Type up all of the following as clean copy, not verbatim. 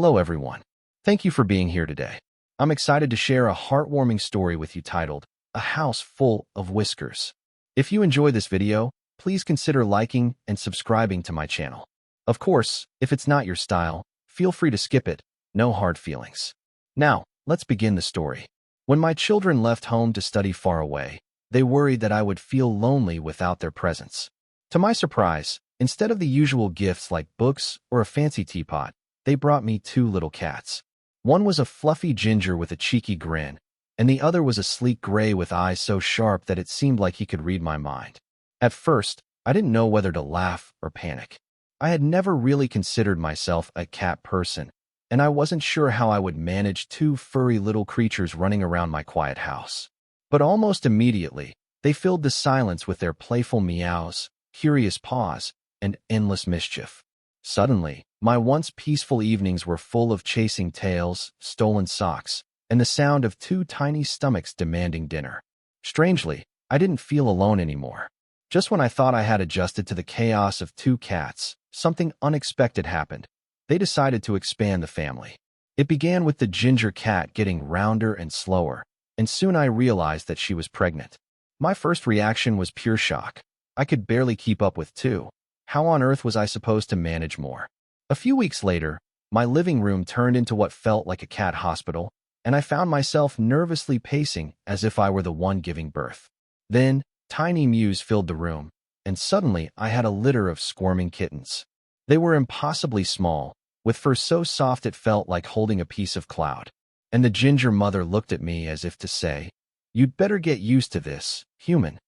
Hello everyone. Thank you for being here today. I'm excited to share a heartwarming story with you titled, A House Full of Whiskers. If you enjoy this video, please consider liking and subscribing to my channel. Of course, if it's not your style, feel free to skip it, no hard feelings. Now, let's begin the story. When my children left home to study far away, they worried that I would feel lonely without their presence. To my surprise, instead of the usual gifts like books or a fancy teapot, they brought me two little cats. One was a fluffy ginger with a cheeky grin, and the other was a sleek gray with eyes so sharp that it seemed like he could read my mind. At first, I didn't know whether to laugh or panic. I had never really considered myself a cat person, and I wasn't sure how I would manage two furry little creatures running around my quiet house. But almost immediately, they filled the silence with their playful meows, curious paws, and endless mischief. Suddenly, my once peaceful evenings were full of chasing tails, stolen socks, and the sound of two tiny stomachs demanding dinner. Strangely, I didn't feel alone anymore. Just when I thought I had adjusted to the chaos of two cats, something unexpected happened. They decided to expand the family. It began with the ginger cat getting rounder and slower, and soon I realized that she was pregnant. My first reaction was pure shock. I could barely keep up with two. How on earth was I supposed to manage more? A few weeks later, my living room turned into what felt like a cat hospital, and I found myself nervously pacing as if I were the one giving birth. Then, tiny mews filled the room, and suddenly I had a litter of squirming kittens. They were impossibly small, with fur so soft it felt like holding a piece of cloud. And the ginger mother looked at me as if to say, "You'd better get used to this, human."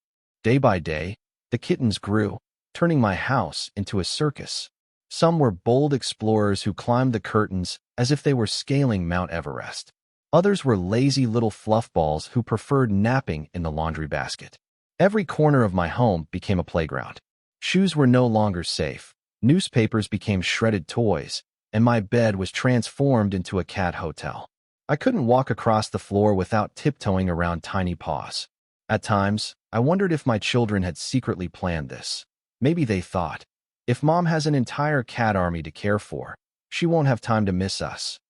Day by day, the kittens grew, turning my house into a circus. Some were bold explorers who climbed the curtains as if they were scaling Mount Everest. Others were lazy little fluffballs who preferred napping in the laundry basket. Every corner of my home became a playground. Shoes were no longer safe, newspapers became shredded toys, and my bed was transformed into a cat hotel. I couldn't walk across the floor without tiptoeing around tiny paws. At times, I wondered if my children had secretly planned this. Maybe they thought, if Mom has an entire cat army to care for, she won't have time to miss us.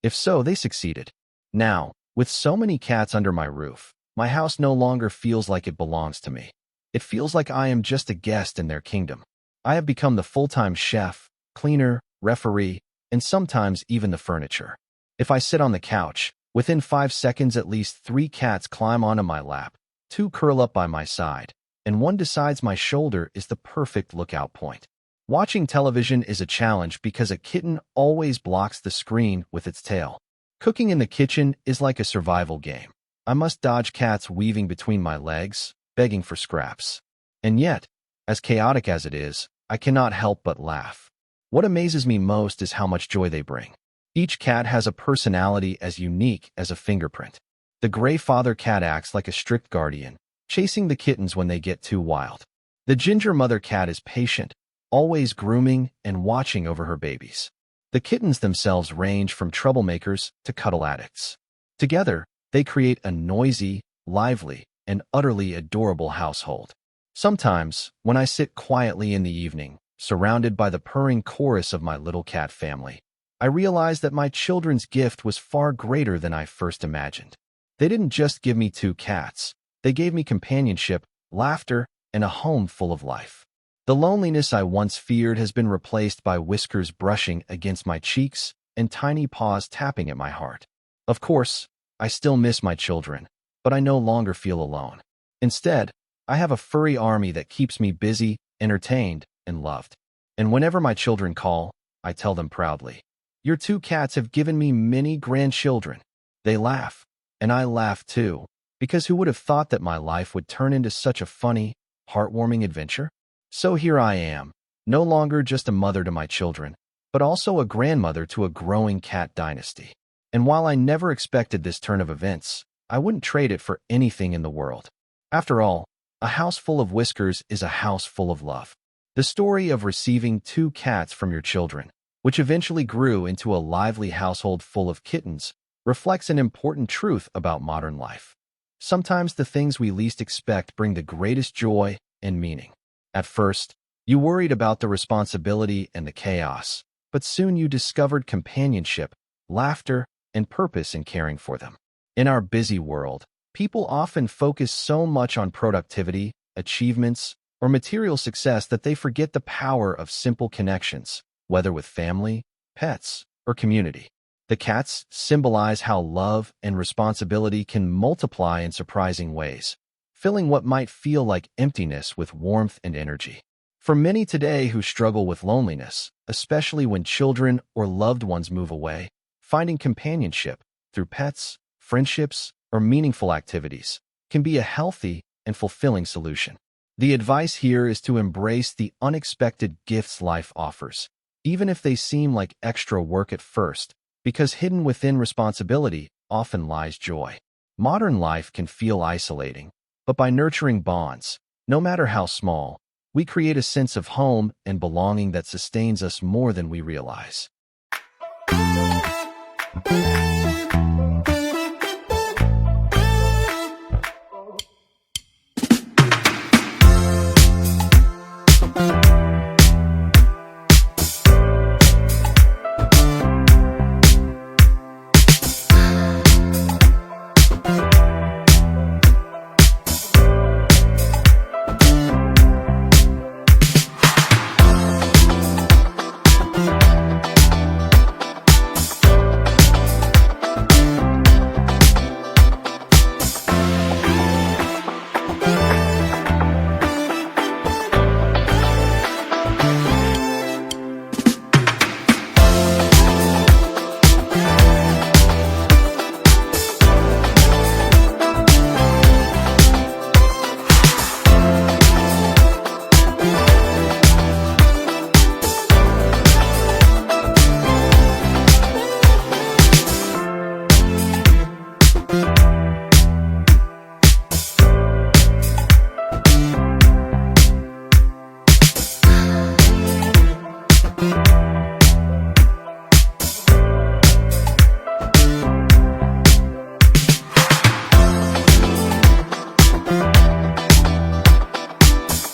If so, they succeeded. Now, with so many cats under my roof, my house no longer feels like it belongs to me. It feels like I am just a guest in their kingdom. I have become the full-time chef, cleaner, referee, and sometimes even the furniture. If I sit on the couch, within 5 seconds at least 3 cats climb onto my lap, 2 curl up by my side, and 1 decides my shoulder is the perfect lookout point. Watching television is a challenge because a kitten always blocks the screen with its tail. Cooking in the kitchen is like a survival game. I must dodge cats weaving between my legs, begging for scraps. And yet, as chaotic as it is, I cannot help but laugh. What amazes me most is how much joy they bring. Each cat has a personality as unique as a fingerprint. The gray father cat acts like a strict guardian, chasing the kittens when they get too wild. The ginger mother cat is patient, always grooming and watching over her babies. The kittens themselves range from troublemakers to cuddle addicts. Together, they create a noisy, lively, and utterly adorable household. Sometimes, when I sit quietly in the evening, surrounded by the purring chorus of my little cat family, I realize that my children's gift was far greater than I first imagined. They didn't just give me 2 cats. They gave me companionship, laughter, and a home full of life. The loneliness I once feared has been replaced by whiskers brushing against my cheeks and tiny paws tapping at my heart. Of course, I still miss my children, but I no longer feel alone. Instead, I have a furry army that keeps me busy, entertained, and loved. And whenever my children call, I tell them proudly, "Your 2 cats have given me many grandchildren." They laugh, and I laugh too, because who would have thought that my life would turn into such a funny, heartwarming adventure? So here I am, no longer just a mother to my children, but also a grandmother to a growing cat dynasty. And while I never expected this turn of events, I wouldn't trade it for anything in the world. After all, a house full of whiskers is a house full of love. The story of receiving 2 cats from your children, which eventually grew into a lively household full of kittens, reflects an important truth about modern life. Sometimes the things we least expect bring the greatest joy and meaning. At first, you worried about the responsibility and the chaos, but soon you discovered companionship, laughter, and purpose in caring for them. In our busy world, people often focus so much on productivity, achievements, or material success that they forget the power of simple connections, whether with family, pets, or community. The cats symbolize how love and responsibility can multiply in surprising ways, filling what might feel like emptiness with warmth and energy. For many today who struggle with loneliness, especially when children or loved ones move away, finding companionship through pets, friendships, or meaningful activities can be a healthy and fulfilling solution. The advice here is to embrace the unexpected gifts life offers, even if they seem like extra work at first, because hidden within responsibility often lies joy. Modern life can feel isolating, but by nurturing bonds, no matter how small, we create a sense of home and belonging that sustains us more than we realize.